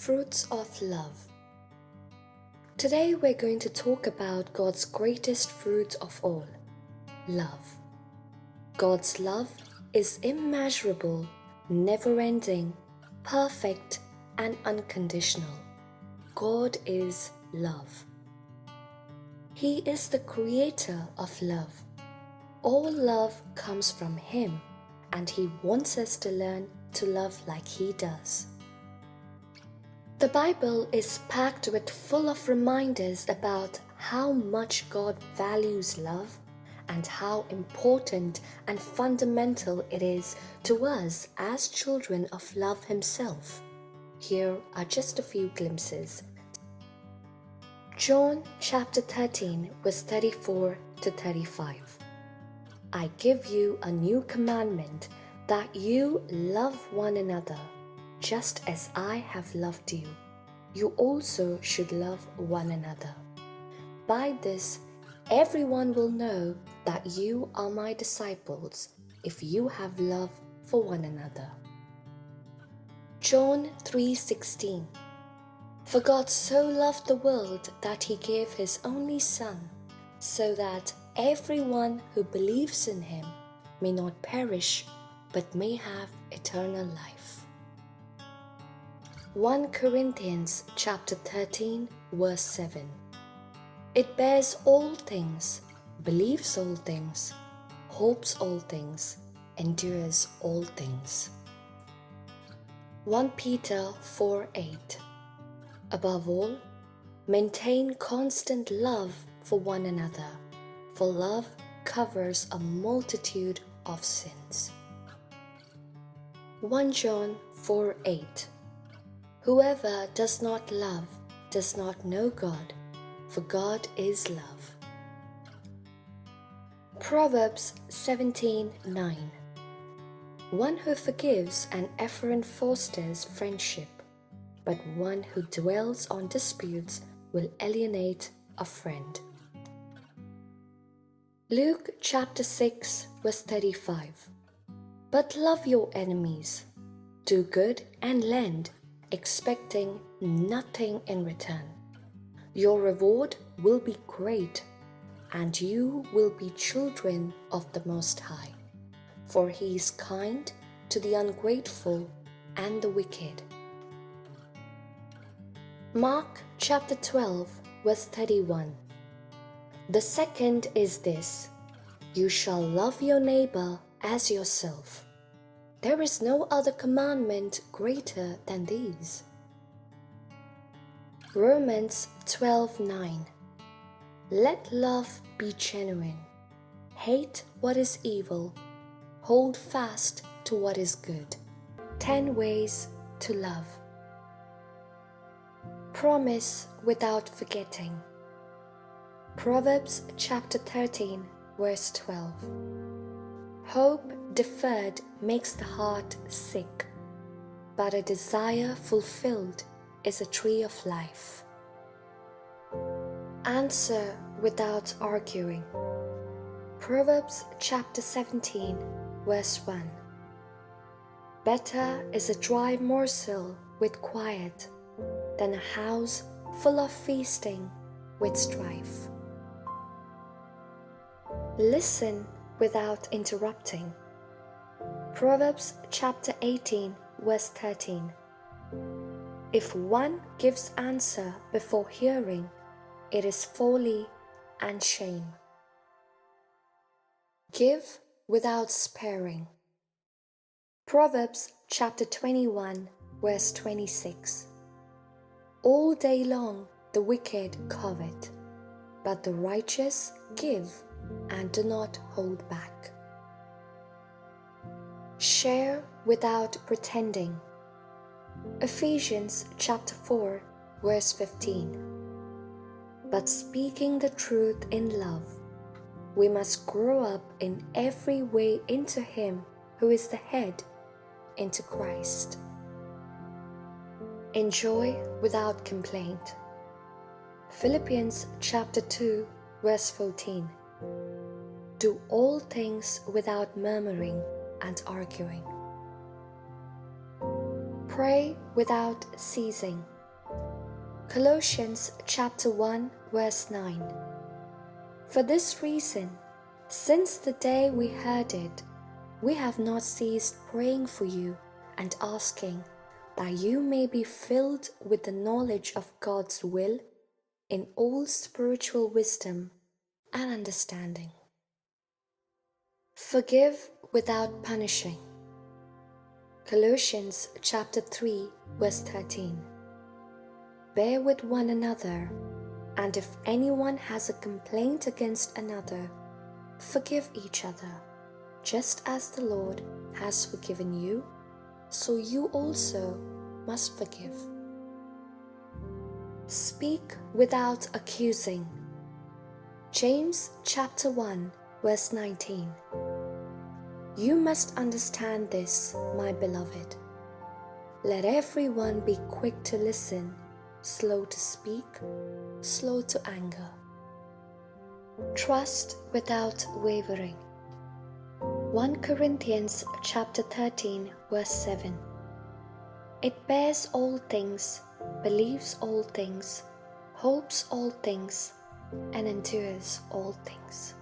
Fruits of Love. Today we're going to talk about God's greatest fruit of all, love. God's love is immeasurable, never-ending, perfect, and unconditional. God is love. He is the creator of love. All love comes from Him, and He wants us to learn to love like He does. The Bible is packed with full of reminders about how much God values love and how important and fundamental it is to us as children of love Himself. Here are just a few glimpses. John chapter 13 verse 34 to 35. I give you a new commandment, that you love one another. Just as I have loved you, you also should love one another. By this, everyone will know that you are my disciples, if you have love for one another. John 3:16. For God so loved the world that He gave His only Son, so that everyone who believes in Him may not perish, but may have eternal life. 1 Corinthians chapter 13 verse 7. It bears all things, believes all things, hopes all things, endures all things. 1 Peter 4:8. Above all, maintain constant love for one another, for love covers a multitude of sins. 1 John 4:8. Whoever does not love does not know God, for God is love. Proverbs 17:9. One who forgives an affront fosters friendship, but one who dwells on disputes will alienate a friend. Luke chapter 6 verse 35. But love your enemies, do good and lend, expecting nothing in return. Your reward will be great, and you will be children of the Most High, for He is kind to the ungrateful and the wicked. Mark chapter 12 verse 31. The second is this: you shall love your neighbor as yourself. There is no other commandment greater than these. Romans 12:9. Let love be genuine. Hate what is evil. Hold fast to what is good. 10 ways to love. Promise without forgetting. Proverbs chapter 13 verse 12. Hope deferred makes the heart sick, but a desire fulfilled is a tree of life. Answer without arguing. Proverbs chapter 17 verse 1. Better is a dry morsel with quiet than a house full of feasting with strife. Listen without interrupting. Proverbs chapter 18 verse 13. If one gives answer before hearing, it is folly and shame. Give without sparing. Proverbs chapter 21 verse 26. All day long the wicked covet, but the righteous give and do not hold back. Share without pretending. Ephesians chapter 4 verse 15. But speaking the truth in love, we must grow up in every way into Him who is the head, into Christ. Enjoy without complaint. Philippians chapter 2 verse 14. Do all things without murmuring and arguing. Pray without ceasing. Colossians chapter 1 verse 9. For this reason, since the day we heard it, we have not ceased praying for you and asking that you may be filled with the knowledge of God's will in all spiritual wisdom and understanding. Forgive without punishing. Colossians chapter 3 verse 13. Bear with one another, and if anyone has a complaint against another, forgive each other, just as the Lord has forgiven you, so you also must forgive. Speak without accusing. James chapter 1 verse 19. You must understand this, my beloved. Let everyone be quick to listen, slow to speak, slow to anger. Trust without wavering. 1 Corinthians chapter 13 verse 7. It bears all things, believes all things, hopes all things, and endures all things.